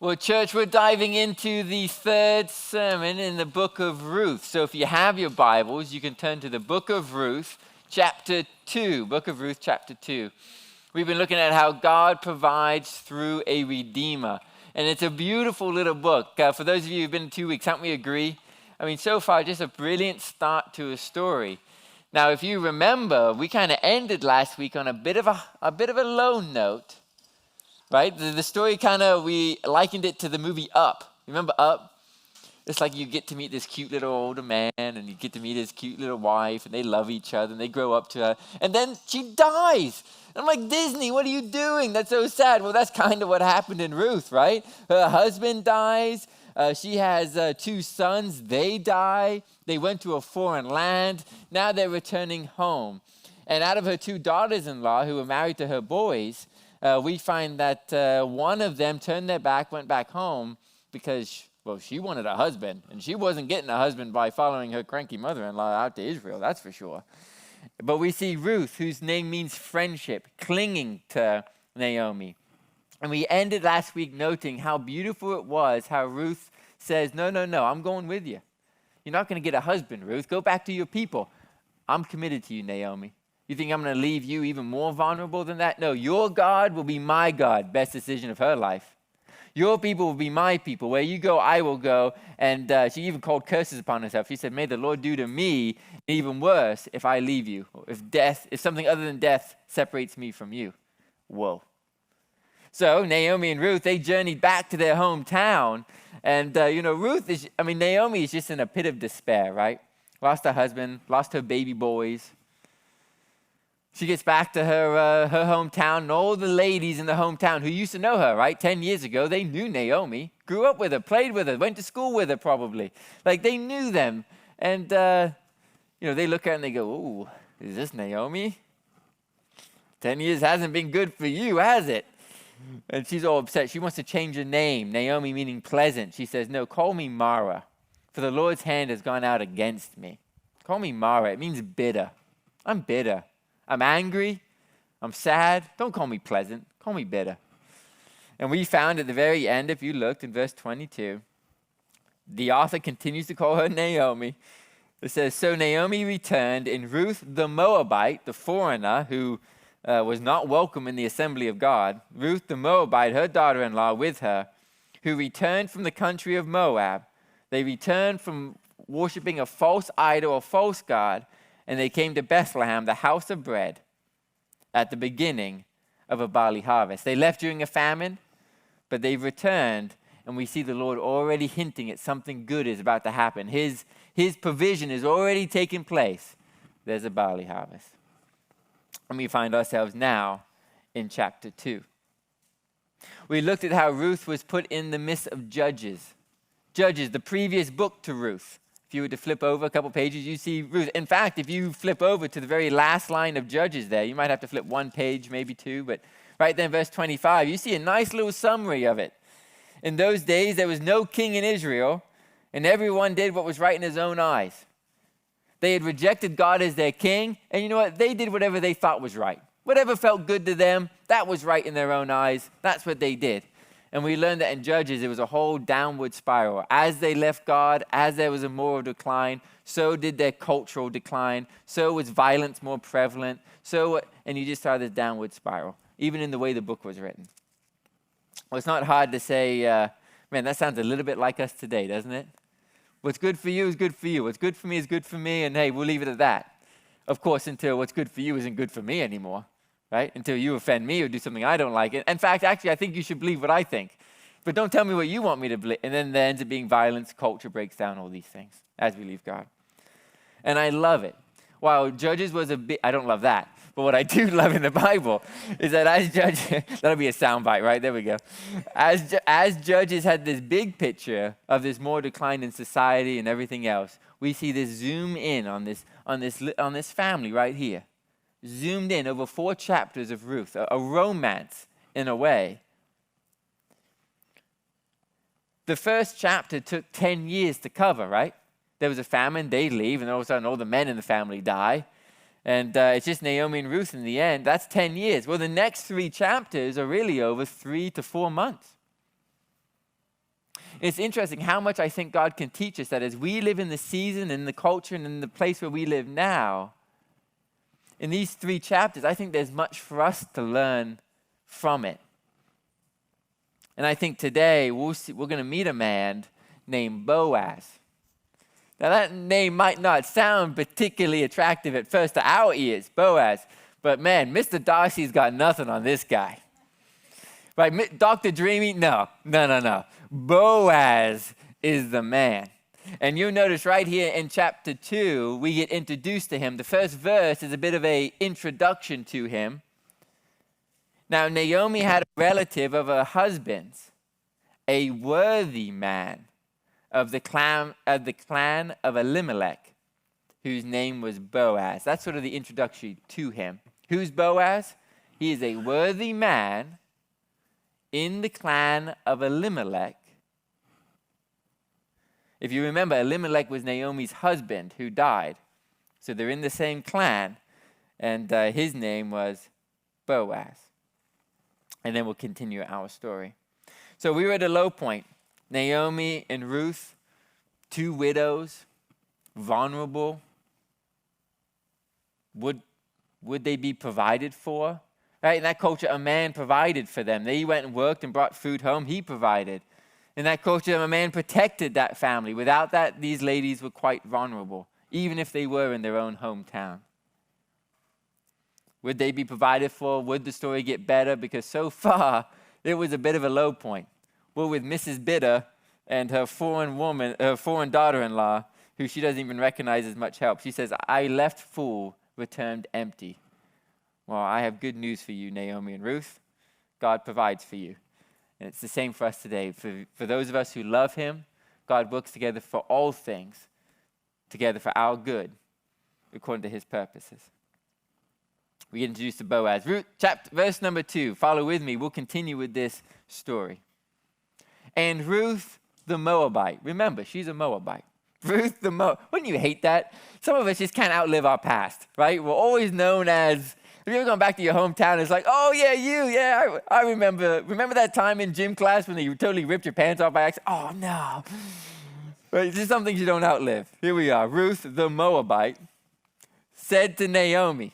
Well, church, we're diving into the third sermon in the book of Ruth. So if you have your Bibles, you can turn to the book of Ruth, chapter 2. Book of Ruth, chapter 2. We've been looking at how God provides through a redeemer. And it's a beautiful little book. For those of you who've been 2 weeks, don't we agree? I mean, so far, just a brilliant start to a story. Now, if you remember, we kind of ended last week on a bit of a low note. Right? The story we likened it to the movie Up. Remember Up? It's like you get to meet this cute little older man and you get to meet his cute little wife and they love each other and they grow up to her. And then she dies. I'm like, Disney, what are you doing? That's so sad. Well, that's kind of what happened in Ruth, right? Her husband dies. She has 2 sons. They die. They went to a foreign land. Now they're returning home. And out of her 2 daughters-in-law who were married to her boys, we find that one of them turned their back, went back home because, well, she wanted a husband. And she wasn't getting a husband by following her cranky mother-in-law out to Israel, that's for sure. But we see Ruth, whose name means friendship, clinging to Naomi. And we ended last week noting how beautiful it was, how Ruth says, no, I'm going with you. You're not going to get a husband, Ruth. Go back to your people. I'm committed to you, Naomi. You think I'm going to leave you even more vulnerable than that? No, your God will be my God. Best decision of her life. Your people will be my people. Where you go, I will go. And she even called curses upon herself. She said, may the Lord do to me even worse if I leave you. If something other than death separates me from you. Whoa. So Naomi and Ruth, they journeyed back to their hometown. And, Naomi is just in a pit of despair, right? Lost her husband, lost her baby boys. She gets back to her hometown, and all the ladies in the hometown who used to know her, right? 10 years ago, they knew Naomi, grew up with her, played with her, went to school with her probably. Like, they knew them. And, they look at her and they go, ooh, is this Naomi? 10 years hasn't been good for you, has it? And she's all upset. She wants to change her name, Naomi meaning pleasant. She says, no, call me Mara, for the Lord's hand has gone out against me. Call me Mara. It means bitter. I'm bitter. I'm angry. I'm sad. Don't call me pleasant. Call me bitter. And we found at the very end, if you looked in verse 22, the author continues to call her Naomi. It says, so Naomi returned, and Ruth the Moabite, the foreigner who was not welcome in the assembly of God, Ruth the Moabite, her daughter-in-law with her, who returned from the country of Moab. They returned from worshiping a false idol, a false god, and they came to Bethlehem, the house of bread, at the beginning of a barley harvest. They left during a famine, but they've returned, and we see the Lord already hinting at something good is about to happen. His provision is already taking place. There's a barley harvest. And we find ourselves now in chapter 2. We looked at how Ruth was put in the midst of Judges. Judges, the previous book to Ruth. If you were to flip over a couple pages, you see Ruth. In fact, if you flip over to the very last line of Judges there, you might have to flip 1 page, maybe 2, but right there in verse 25, you see a nice little summary of it. In those days, there was no king in Israel, and everyone did what was right in his own eyes. They had rejected God as their king, and you know what? They did whatever they thought was right. Whatever felt good to them, that was right in their own eyes. That's what they did. And we learned that in Judges, it was a whole downward spiral. As they left God, as there was a moral decline, so did their cultural decline. So was violence more prevalent. And you just saw this downward spiral, even in the way the book was written. Well, it's not hard to say, man, that sounds a little bit like us today, doesn't it? What's good for you is good for you. What's good for me is good for me, and hey, we'll leave it at that. Of course, until what's good for you isn't good for me anymore. Right? Until you offend me or do something I don't like. In fact, actually, I think you should believe what I think. But don't tell me what you want me to believe. And then there ends up being violence, culture breaks down, all these things as we leave God. And I love it. While Judges was I don't love that. But what I do love in the Bible is that as Judges, that'll be a soundbite, right? There we go. As Judges had this big picture of this more decline in society and everything else, we see this zoom in on this family right here. Zoomed in over 4 chapters of Ruth, a romance in a way. The first chapter took 10 years to cover, right? There was a famine, they leave, and all of a sudden all the men in the family die. And it's just Naomi and Ruth in the end. That's 10 years. Well, the next 3 chapters are really over 3 to 4 months. It's interesting how much I think God can teach us that as we live in the season and the culture and in the place where we live now, in these 3 chapters, I think there's much for us to learn from it. And I think today we're going to meet a man named Boaz. Now that name might not sound particularly attractive at first to our ears, Boaz. But man, Mr. Darcy's got nothing on this guy. Right, Dr. Dreamy, no. Boaz is the man. And you'll notice right here in chapter 2, we get introduced to him. The first verse is a bit of an introduction to him. Now, Naomi had a relative of her husband's, a worthy man of the clan of Elimelech, whose name was Boaz. That's sort of the introduction to him. Who's Boaz? He is a worthy man in the clan of Elimelech. If you remember, Elimelech was Naomi's husband who died. So they're in the same clan, and his name was Boaz. And then we'll continue our story. So we were at a low point. Naomi and Ruth, 2 widows, vulnerable. Would they be provided for? Right? In that culture, a man provided for them. They went and worked and brought food home. He provided. In that culture, a man protected that family. Without that, these ladies were quite vulnerable, even if they were in their own hometown. Would they be provided for? Would the story get better? Because so far, it was a bit of a low point. Well, with Mrs. Bitter and her foreign daughter-in-law, who she doesn't even recognize as much help. She says, I left full, returned empty. Well, I have good news for you, Naomi and Ruth. God provides for you. And it's the same for us today. For those of us who love him, God works together for all things, together for our good, according to his purposes. We get introduced to Boaz. Verse number 2. Follow with me. We'll continue with this story. And Ruth the Moabite. Remember, she's a Moabite. Ruth the Moabite. Wouldn't you hate that? Some of us just can't outlive our past, right? We're always known as, have you ever gone back to your hometown? It's like, oh, yeah, you. Yeah, I remember. Remember that time in gym class when you totally ripped your pants off by accident? Oh, no. But it's just some things you don't outlive. Here we are. Ruth the Moabite said to Naomi,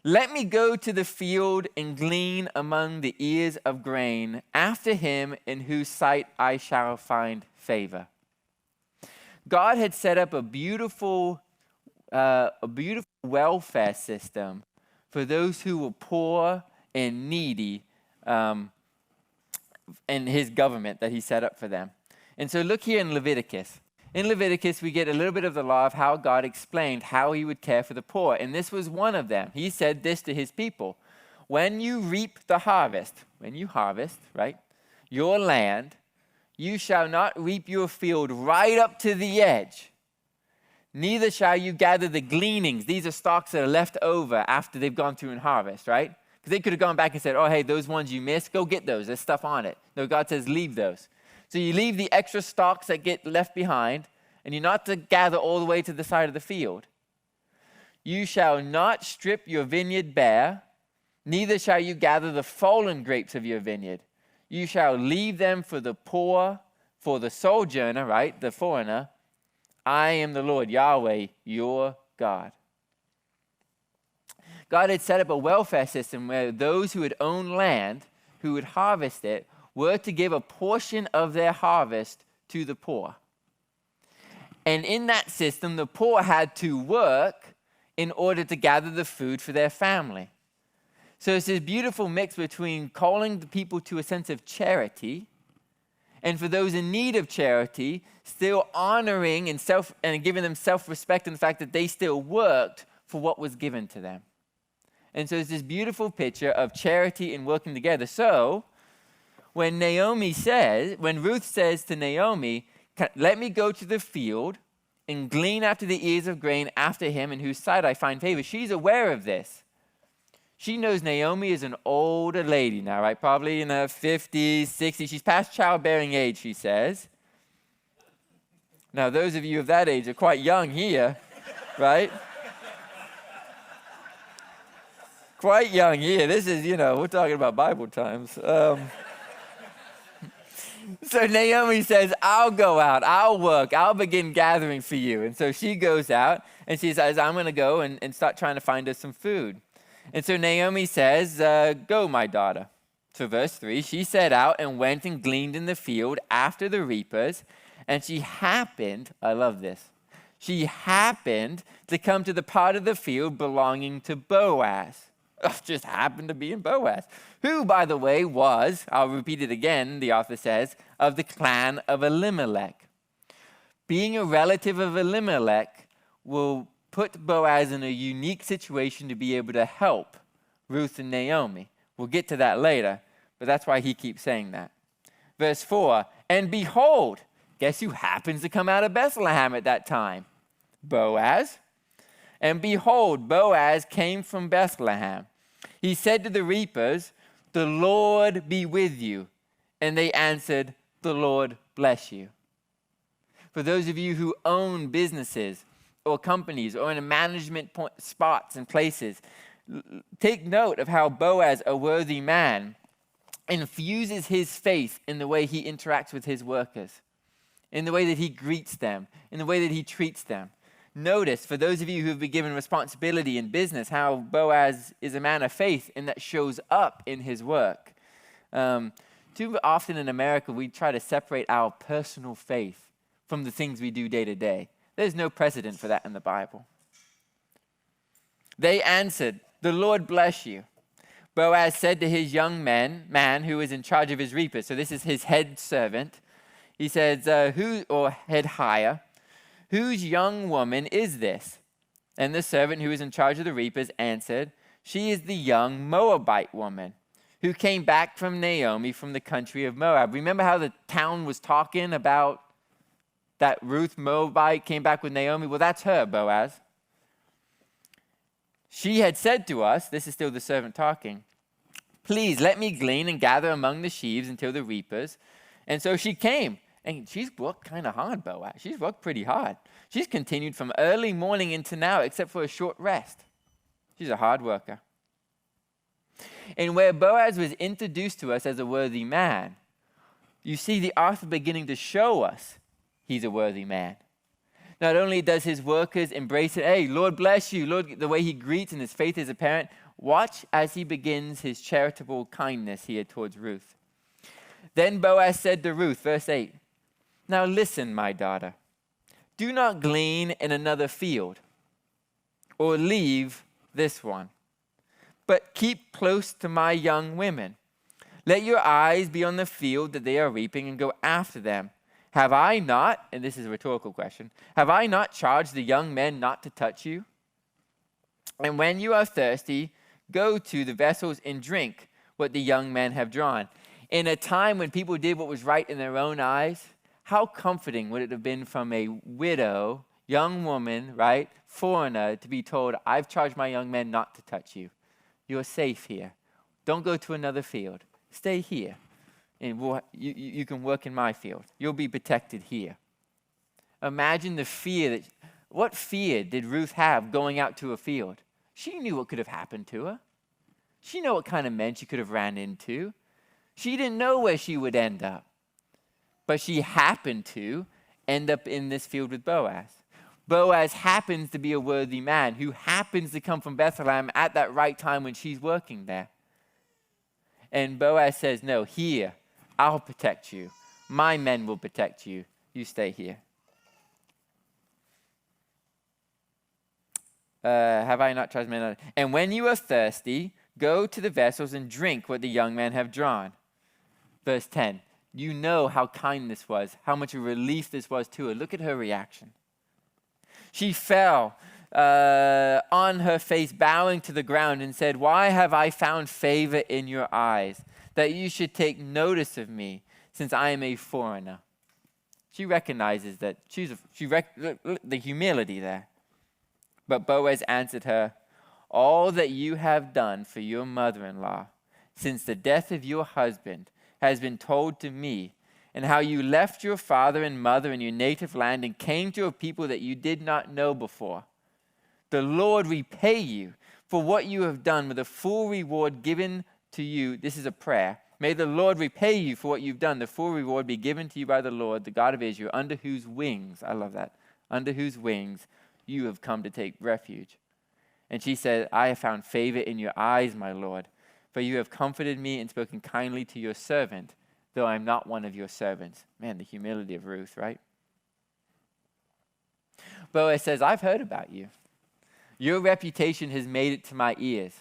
let me go to the field and glean among the ears of grain after him in whose sight I shall find favor. God had set up a beautiful welfare system for those who were poor and needy in his government that he set up for them. And so look here in Leviticus. In Leviticus, we get a little bit of the law of how God explained how he would care for the poor. And this was one of them. He said this to his people. When you reap the harvest, when you harvest, right, your land, you shall not reap your field right up to the edge. Neither shall you gather the gleanings. These are stalks that are left over after they've gone through and harvest, right? Because they could have gone back and said, oh, hey, those ones you missed, go get those. There's stuff on it. No, God says leave those. So you leave the extra stalks that get left behind, and you're not to gather all the way to the side of the field. You shall not strip your vineyard bare, neither shall you gather the fallen grapes of your vineyard. You shall leave them for the poor, for the sojourner, right, the foreigner. I am the Lord, Yahweh, your God. God had set up a welfare system where those who had owned land, who would harvest it, were to give a portion of their harvest to the poor. And in that system, the poor had to work in order to gather the food for their family. So it's this beautiful mix between calling the people to a sense of charity, and for those in need of charity, still honoring and giving them self-respect in the fact that they still worked for what was given to them. And so it's this beautiful picture of charity and working together. So when Ruth says to Naomi, let me go to the field and glean after the ears of grain after him in whose sight I find favor, she's aware of this. She knows Naomi is an older lady now, right? Probably in her 50s, 60s. She's past childbearing age, she says. Now, those of you of that age are quite young here, right? Quite young here. This is, we're talking about Bible times. So Naomi says, I'll go out, I'll work, I'll begin gathering for you. And so she goes out and she says, I'm going to go and start trying to find us some food. And so Naomi says, go, my daughter. So verse 3, she set out and went and gleaned in the field after the reapers. And she happened, I love this, she happened to come to the part of the field belonging to Boaz. Just happened to be in Boaz, who, by the way, was, I'll repeat it again, the author says, of the clan of Elimelech. Being a relative of Elimelech will put Boaz in a unique situation to be able to help Ruth and Naomi. We'll get to that later, but that's why he keeps saying that. Verse 4, and behold, guess who happens to come out of Bethlehem at that time? Boaz. And behold, Boaz came from Bethlehem. He said to the reapers, the Lord be with you. And they answered, the Lord bless you. For those of you who own businesses or companies or in management spots and places, take note of how Boaz, a worthy man, infuses his faith in the way he interacts with his workers, in the way that he greets them, in the way that he treats them. Notice, for those of you who have been given responsibility in business, how Boaz is a man of faith and that shows up in his work. Too often in America, we try to separate our personal faith from the things we do day to day. There's no precedent for that in the Bible. They answered, the Lord bless you. Boaz said to his young man who was in charge of his reapers, so this is his head servant, he says, head hire, whose young woman is this? And the servant who was in charge of the reapers answered, she is the young Moabite woman who came back from Naomi from the country of Moab. Remember how the town was talking about that Ruth Moabite came back with Naomi? Well, that's her, Boaz. She had said to us, this is still the servant talking, please let me glean and gather among the sheaves until the reapers. And so she came. And she's worked kind of hard, Boaz. She's worked pretty hard. She's continued from early morning into now, except for a short rest. She's a hard worker. And where Boaz was introduced to us as a worthy man, you see the author beginning to show us he's a worthy man. Not only does his workers embrace it, hey, Lord bless you, Lord, the way he greets and his faith is apparent, watch as he begins his charitable kindness here towards Ruth. Then Boaz said to Ruth, verse 8, now listen, my daughter, do not glean in another field or leave this one, but keep close to my young women. Let your eyes be on the field that they are reaping and go after them. Have I not, and this is a rhetorical question, have I not charged the young men not to touch you? And when you are thirsty, go to the vessels and drink what the young men have drawn. In a time when people did what was right in their own eyes, how comforting would it have been from a widow, young woman, right, foreigner, to be told, I've charged my young men not to touch you. You're safe here. Don't go to another field. Stay here. And you can work in my field. You'll be protected here. Imagine the fear what fear did Ruth have going out to a field? She knew what could have happened to her. She knew what kind of men she could have ran into. She didn't know where she would end up. But she happened to end up in this field with Boaz. Boaz happens to be a worthy man who happens to come from Bethlehem at that right time when she's working there. And Boaz says, no, here, I'll protect you. My men will protect you. You stay here. Have I not charged men? And when you are thirsty, go to the vessels and drink what the young men have drawn. Verse 10. You know how kind this was, how much a relief this was to her. Look at her reaction. She fell on her face, bowing to the ground, and said, why have I found favor in your eyes, that you should take notice of me, since I am a foreigner? She recognizes that the humility there. But Boaz answered her, all that you have done for your mother-in-law since the death of your husband has been told to me, and how you left your father and mother in your native land and came to a people that you did not know before. The Lord repay you for what you have done with a full reward given to you. This is a prayer, May the Lord repay you for what you've done. The full reward be given to you by the Lord, the God of Israel, under whose wings," I love that, "under whose wings you have come to take refuge." And she said, "I have found favor in your eyes, my Lord, for you have comforted me and spoken kindly to your servant, though I am not one of your servants." Man, the humility of Ruth, right? Boaz says, "I've heard about you. Your reputation has made it to my ears."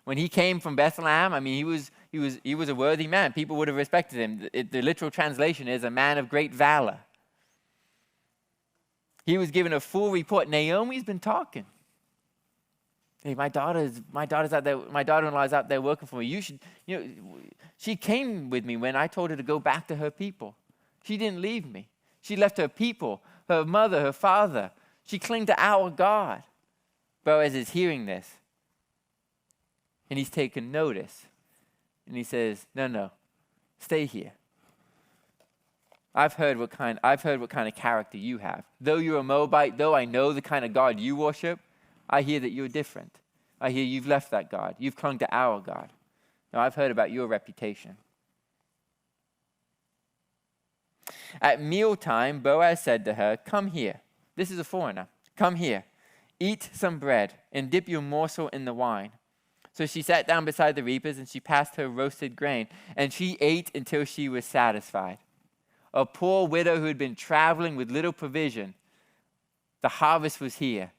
When he came from Bethlehem, I mean, he was a worthy man. People would have respected him. The literal translation is a man of great valor. He was given a full report. Naomi's been talking. "Hey, my daughter's out there. My daughter-in-law is out there working for me. She came with me when I told her to go back to her people. She didn't leave me. She left her people, her mother, her father. She clung to our God." Boaz is hearing this. And he's taken notice. And he says, no, stay here. I've heard what kind of character you have. Though you're a Moabite, though I know the kind of God you worship, I hear that you're different. I hear you've left that God. You've clung to our God. Now, I've heard about your reputation. At mealtime, Boaz said to her, "Come here." This is a foreigner. "Come here. Eat some bread and dip your morsel in the wine." So she sat down beside the reapers, and she passed her roasted grain, and she ate until she was satisfied. A poor widow who had been traveling with little provision. The harvest was here.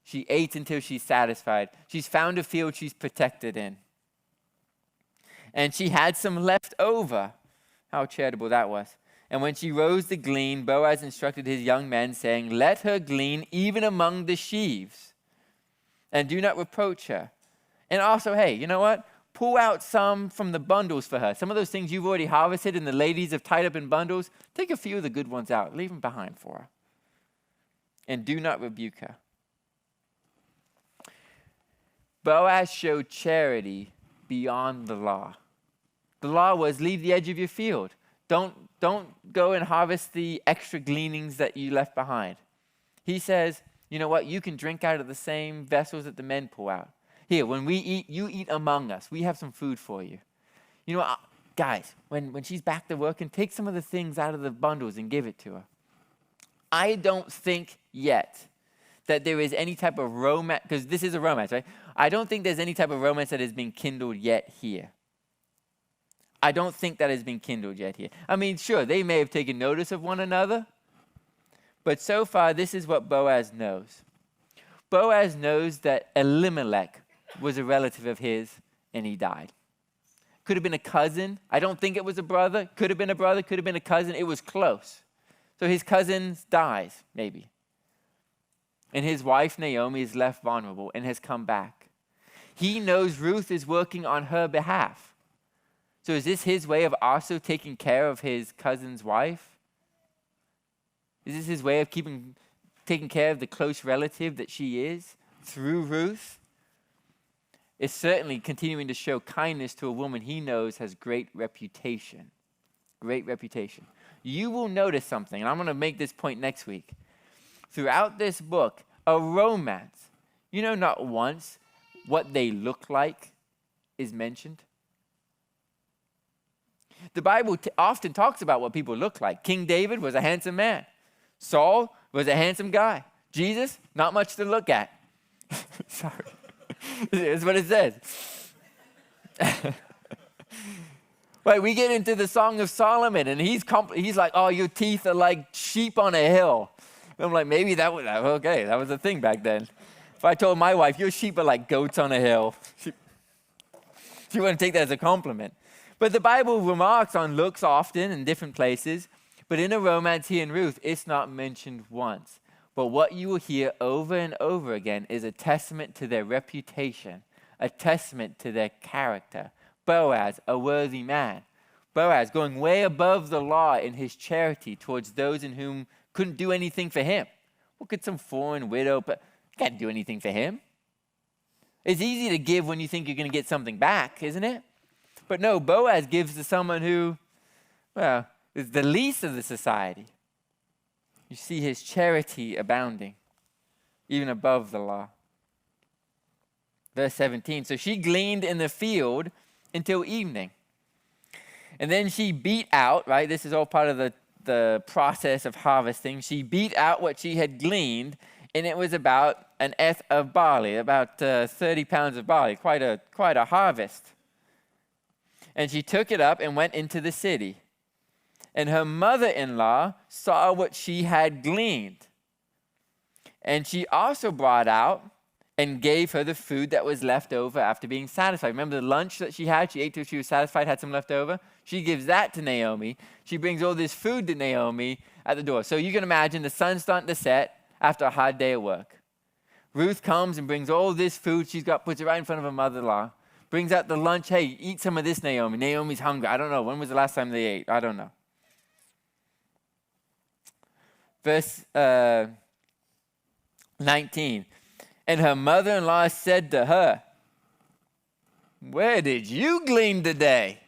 She ate until she's satisfied. She's found a field she's protected in. And she had some left over. How charitable that was. And when she rose to glean, Boaz instructed his young men, saying, "Let her glean even among the sheaves, and do not reproach her. And also, hey, you know what? Pull out some from the bundles for her. Some of those things you've already harvested and the ladies have tied up in bundles, take a few of the good ones out. Leave them behind for her. And do not rebuke her." Boaz showed charity beyond the law. The law was leave the edge of your field. Don't go and harvest the extra gleanings that you left behind. He says, you know what? You can drink out of the same vessels that the men pull out. Here, when we eat, you eat among us. We have some food for you. You know, guys, when she's back to working, take some of the things out of the bundles and give it to her. I don't think yet that there is any type of romance, because this is a romance, right? I don't think there's any type of romance that has been kindled yet here. I don't think that has been kindled yet here. I mean, sure, they may have taken notice of one another, but so far, this is what Boaz knows. Boaz knows that Elimelech was a relative of his, and he died. Could have been a cousin. I don't think it was a brother. Could have been a brother. Could have been a cousin. It was close. So his cousin dies, maybe. And his wife, Naomi, is left vulnerable and has come back. He knows Ruth is working on her behalf. So is this his way of also taking care of his cousin's wife? Is this his way of taking care of the close relative that she is through Ruth? Is certainly continuing to show kindness to a woman he knows has great reputation. Great reputation. You will notice something, and I'm going to make this point next week. Throughout this book, a romance, not once what they look like is mentioned. The Bible often talks about what people look like. King David was a handsome man. Saul was a handsome guy. Jesus, not much to look at. Sorry. That's what it says. Right, we get into the Song of Solomon, and he's like, "Oh, your teeth are like sheep on a hill." And I'm like, maybe that was a thing back then. If I told my wife, "Your sheep are like goats on a hill," she wouldn't take that as a compliment. But the Bible remarks on looks often in different places. But in a romance here in Ruth, it's not mentioned once. But what you will hear over and over again is a testament to their reputation, a testament to their character. Boaz, a worthy man. Boaz going way above the law in his charity towards those in whom couldn't do anything for him. What could some foreign widow, but can't do anything for him? It's easy to give when you think you're going to get something back, isn't it? But no, Boaz gives to someone who, is the least of the society. You see his charity abounding, even above the law. Verse 17, so she gleaned in the field until evening. And then she beat out, right? This is all part of the process of harvesting. She beat out what she had gleaned, and it was about an eth of barley, about 30 pounds of barley, quite a harvest. And she took it up and went into the city. And her mother-in-law saw what she had gleaned. And she also brought out and gave her the food that was left over after being satisfied. Remember the lunch that she had? She ate till she was satisfied, had some left over. She gives that to Naomi. She brings all this food to Naomi at the door. So you can imagine the sun's starting to set after a hard day at work. Ruth comes and brings all this food she's got, puts it right in front of her mother-in-law, brings out the lunch. Hey, eat some of this, Naomi. Naomi's hungry. I don't know. When was the last time they ate? I don't know. Verse 19. And her mother-in-law said to her, where did you glean today?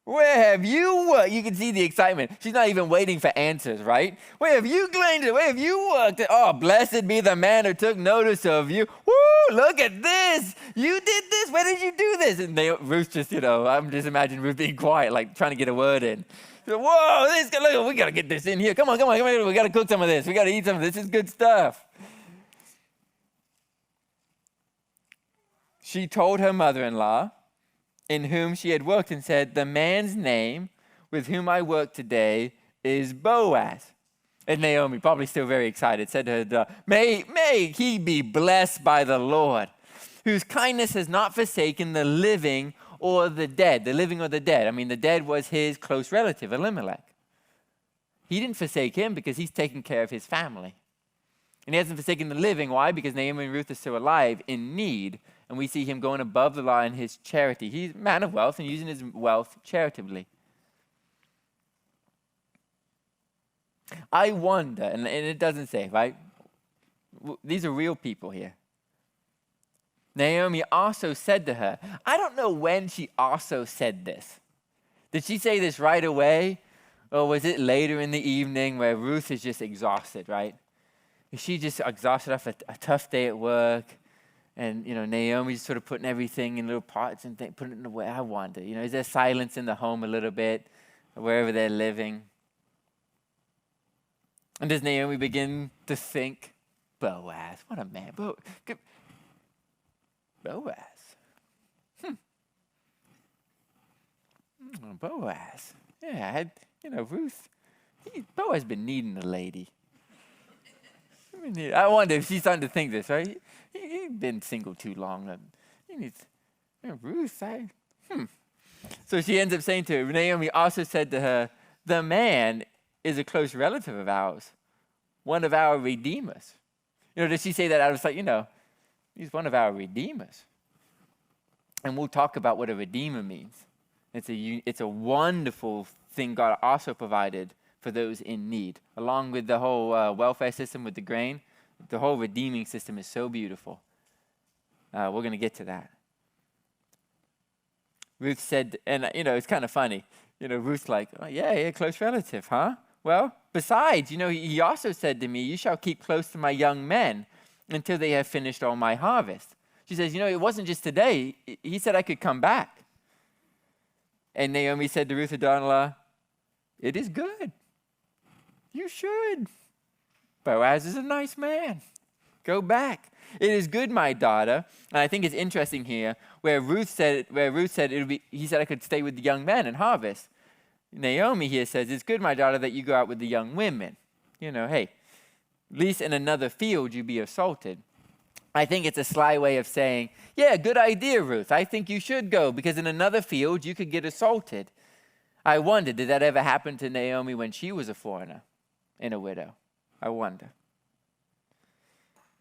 Where have you worked? You can see the excitement. She's not even waiting for answers, right? Where have you gleaned it? Where have you worked? Oh, blessed be the man who took notice of you. Woo, look at this. You did this. Where did you do this? And Ruth just, I'm just imagining Ruth being quiet, like trying to get a word in. Whoa, look, we got to get this in here. Come on. We got to cook some of this. We got to eat some of this. This is good stuff. She told her mother-in-law, in whom she had worked, and said, the man's name with whom I work today is Boaz. And Naomi, probably still very excited, said to her daughter, may he be blessed by the Lord, whose kindness has not forsaken the living or the dead. The living or the dead. I mean, the dead was his close relative, Elimelech. He didn't forsake him because he's taking care of his family. And he hasn't forsaken the living. Why? Because Naomi and Ruth are still alive in need. And we see him going above the law in his charity. He's a man of wealth and using his wealth charitably. I wonder, and it doesn't say, right? These are real people here. Naomi also said to her, I don't know when she also said this. Did she say this right away? Or was it later in the evening where Ruth is just exhausted, right? Is she just exhausted after a tough day at work? And, Naomi's sort of putting everything in little pots and putting it away. I wonder, is there silence in the home a little bit, wherever they're living? And does Naomi begin to think, Boaz, what a man. Boaz. Boaz. Yeah, Ruth, Boaz been needing a lady. I wonder if she's starting to think this, right? He's been single too long. He needs, Ruth, So she ends up saying to her, Naomi also said to her, the man is a close relative of ours, one of our redeemers. Does she say that out of sight? He's one of our redeemers. And we'll talk about what a redeemer means. It's a wonderful thing God also provided for those in need. Along with the whole welfare system with the grain, the whole redeeming system is so beautiful. We're going to get to that. Ruth said, and it's kind of funny. Ruth's like, oh, yeah, close relative, huh? Well, besides, he also said to me, you shall keep close to my young men until they have finished all my harvest. She says, it wasn't just today. He said I could come back. And Naomi said to Ruth, her daughter-in-law, it is good. You should. Boaz is a nice man. Go back. It is good, my daughter. And I think it's interesting here where Ruth said he said I could stay with the young men and harvest. Naomi here says, it's good, my daughter, that you go out with the young women. Hey, at least in another field you be assaulted. I think it's a sly way of saying, yeah, good idea, Ruth. I think you should go because in another field you could get assaulted. I wonder, did that ever happen to Naomi when she was a foreigner and a widow? I wonder.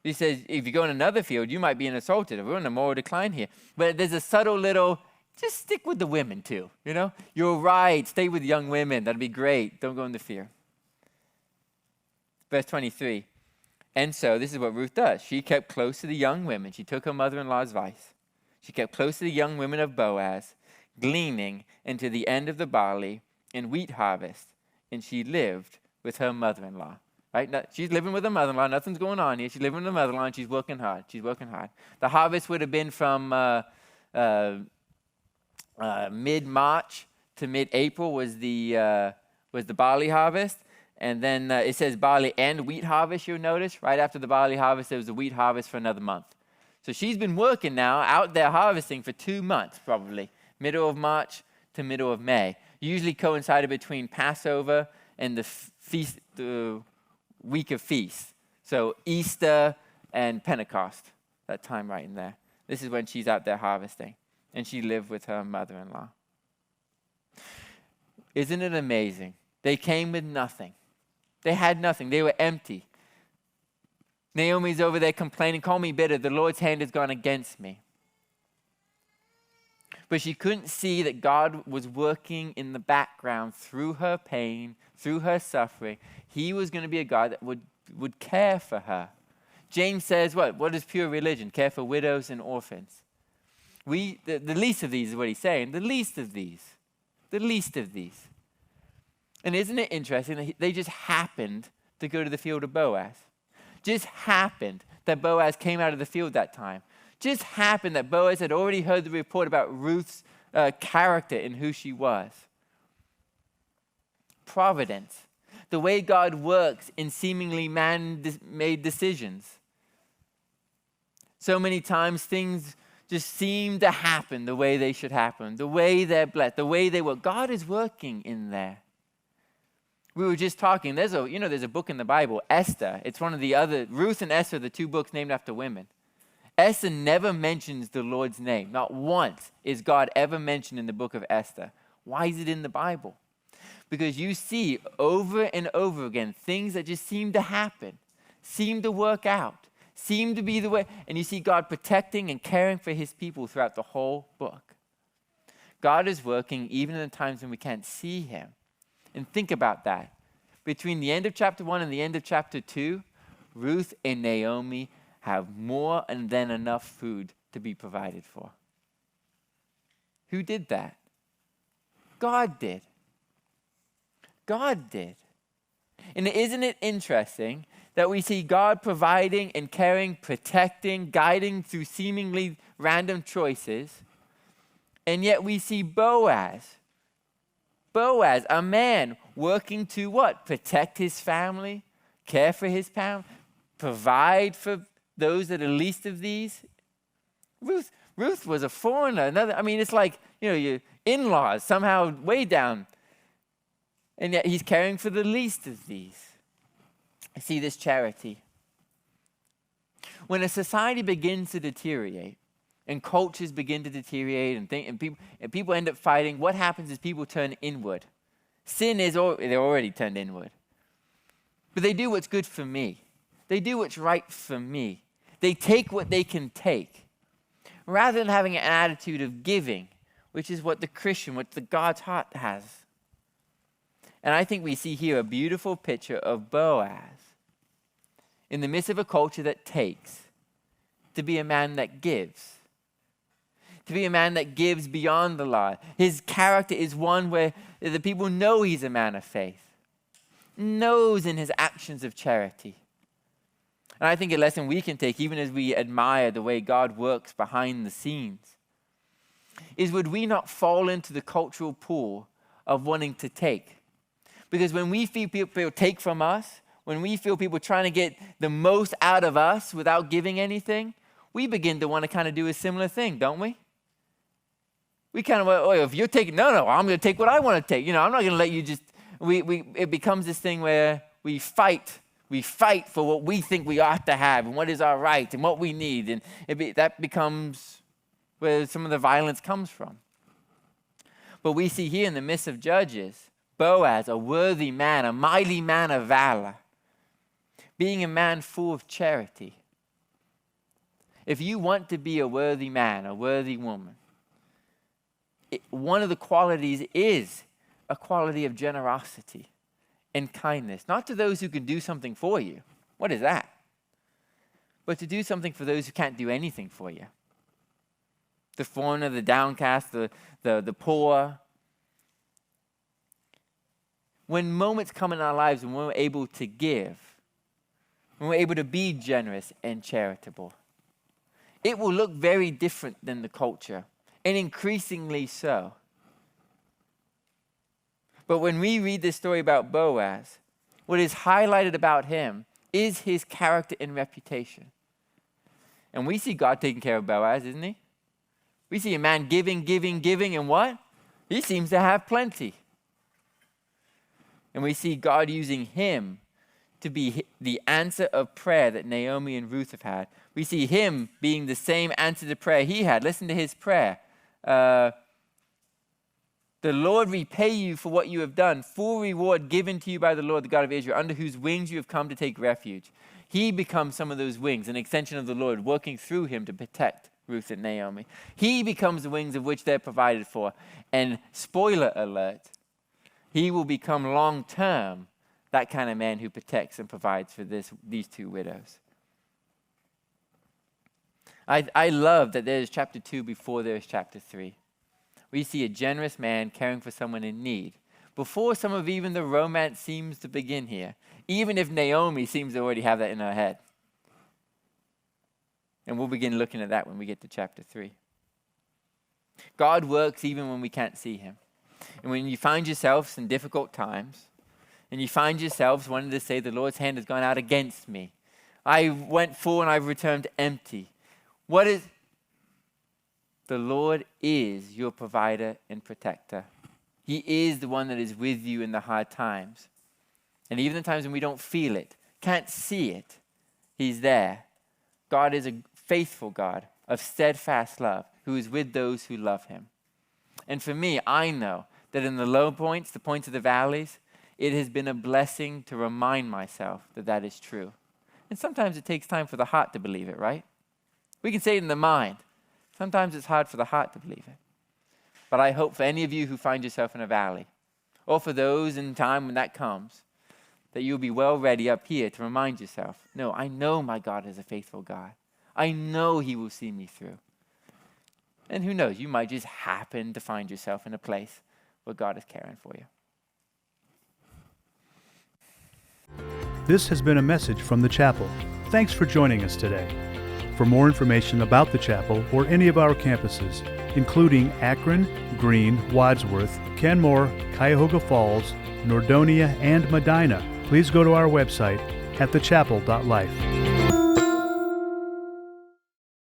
He says, if you go in another field, you might be assaulted. We're in a moral decline here. But there's a subtle little, just stick with the women too, You're right, stay with young women. That'd be great. Don't go into fear. Verse 23. And so this is what Ruth does. She kept close to the young women. She took her mother-in-law's advice. She kept close to the young women of Boaz, gleaning into the end of the barley and wheat harvest. And she lived with her mother-in-law. Right? Now, she's living with her mother-in-law. Nothing's going on here. She's living with her mother-in-law and she's working hard. The harvest would have been from mid-March to mid-April was the barley harvest. And then it says barley and wheat harvest, you'll notice. Right after the barley harvest, there was a wheat harvest for another month. So she's been working now out there harvesting for 2 months probably, middle of March to middle of May. Usually coincided between Passover and the week of feasts. So Easter and Pentecost, that time right in there. This is when she's out there harvesting. And she lived with her mother-in-law. Isn't it amazing? They came with nothing. They had nothing. They were empty. Naomi's over there complaining, call me bitter. The Lord's hand has gone against me. But she couldn't see that God was working in the background through her pain, through her suffering. He was going to be a God that would care for her. James says, what is pure religion? Care for widows and orphans. The least of these is what he's saying. The least of these. The least of these. And isn't it interesting that they just happened to go to the field of Boaz? Just happened that Boaz came out of the field that time. Just happened that Boaz had already heard the report about Ruth's character and who she was. Providence. The way God works in seemingly man-made decisions. So many times things just seem to happen the way they should happen, the way they're blessed, the way they work. God is working in there. We were just talking, there's a book in the Bible, Esther. It's one of the other, Ruth and Esther, the 2 books named after women. Esther never mentions the Lord's name. Not once is God ever mentioned in the book of Esther. Why is it in the Bible? Because you see over and over again things that just seem to happen, seem to work out, seem to be the way, and you see God protecting and caring for his people throughout the whole book. God is working even in the times when we can't see him. And think about that. Between the end of chapter 1 and the end of chapter 2, Ruth and Naomi have more than enough food to be provided for. Who did that? God did. God did. And isn't it interesting that we see God providing and caring, protecting, guiding through seemingly random choices, and yet we see Boaz, a man working to what? Protect his family, care for his family, provide for those that are least of these. Ruth was a foreigner. It's like, your in-laws somehow way down. And yet he's caring for the least of these. I see this charity. When a society begins to deteriorate, and cultures begin to deteriorate, and people end up fighting, what happens is people turn inward. They're already turned inward. But they do what's good for me. They do what's right for me. They take what they can take. Rather than having an attitude of giving, which is what the God's heart has. And I think we see here a beautiful picture of Boaz in the midst of a culture that takes, to be a man that gives. To be a man that gives beyond the law. His character is one where the people know he's a man of faith. Knows in his actions of charity. And I think a lesson we can take, even as we admire the way God works behind the scenes, is would we not fall into the cultural pool of wanting to take? Because when we feel people take from us, when we feel people trying to get the most out of us without giving anything, we begin to want to kind of do a similar thing, don't we? We kind of, if you're taking, no, I'm going to take what I want to take. I'm not going to let you just, it becomes this thing where we fight for what we think we ought to have and what is our right and what we need. And that becomes where some of the violence comes from. But we see here in the midst of Judges, Boaz, a worthy man, a mighty man of valor, being a man full of charity. If you want to be a worthy man, a worthy woman, one of the qualities is a quality of generosity and kindness. Not to those who can do something for you. What is that? But to do something for those who can't do anything for you. The foreigner, the downcast, the poor. When moments come in our lives when we're able to give, when we're able to be generous and charitable, it will look very different than the culture. and increasingly so. But when we read this story about Boaz, what is highlighted about him is his character and reputation. And we see God taking care of Boaz, isn't he? We see a man giving, and what? He seems to have plenty. And we see God using him to be the answer of prayer that Naomi and Ruth have had. We see him being the same answer to prayer he had. Listen to his prayer. The Lord repay you for what you have done, full reward given to you by the Lord, the God of Israel, under whose wings you have come to take refuge. He becomes some of those wings, an extension of the Lord, working through him to protect Ruth and Naomi. He becomes the wings of which they're provided for. And spoiler alert, he will become long-term that kind of man who protects and provides for these two widows. I love that there's chapter 2 before there's chapter 3. We see a generous man caring for someone in need before some of even the romance seems to begin here, even if Naomi seems to already have that in her head. And we'll begin looking at that when we get to chapter 3. God works even when we can't see him. And when you find yourselves in difficult times, and you find yourselves wanting to say, the Lord's hand has gone out against me. I went full and I've returned empty. The Lord is your provider and protector. He is the one that is with you in the hard times. And even the times when we don't feel it, can't see it, he's there. God is a faithful God of steadfast love who is with those who love him. And for me, I know that in the low points, the points of the valleys, it has been a blessing to remind myself that that is true. And sometimes it takes time for the heart to believe it, right? We can say it in the mind. Sometimes it's hard for the heart to believe it. But I hope for any of you who find yourself in a valley, or for those in time when that comes, that you'll be well ready up here to remind yourself, no, I know my God is a faithful God. I know he will see me through. And who knows, you might just happen to find yourself in a place where God is caring for you. This has been a message from the chapel. Thanks for joining us today. For more information about the chapel or any of our campuses, including Akron, Greene, Wadsworth, Kenmore, Cuyahoga Falls, Nordonia, and Medina, please go to our website at thechapel.life.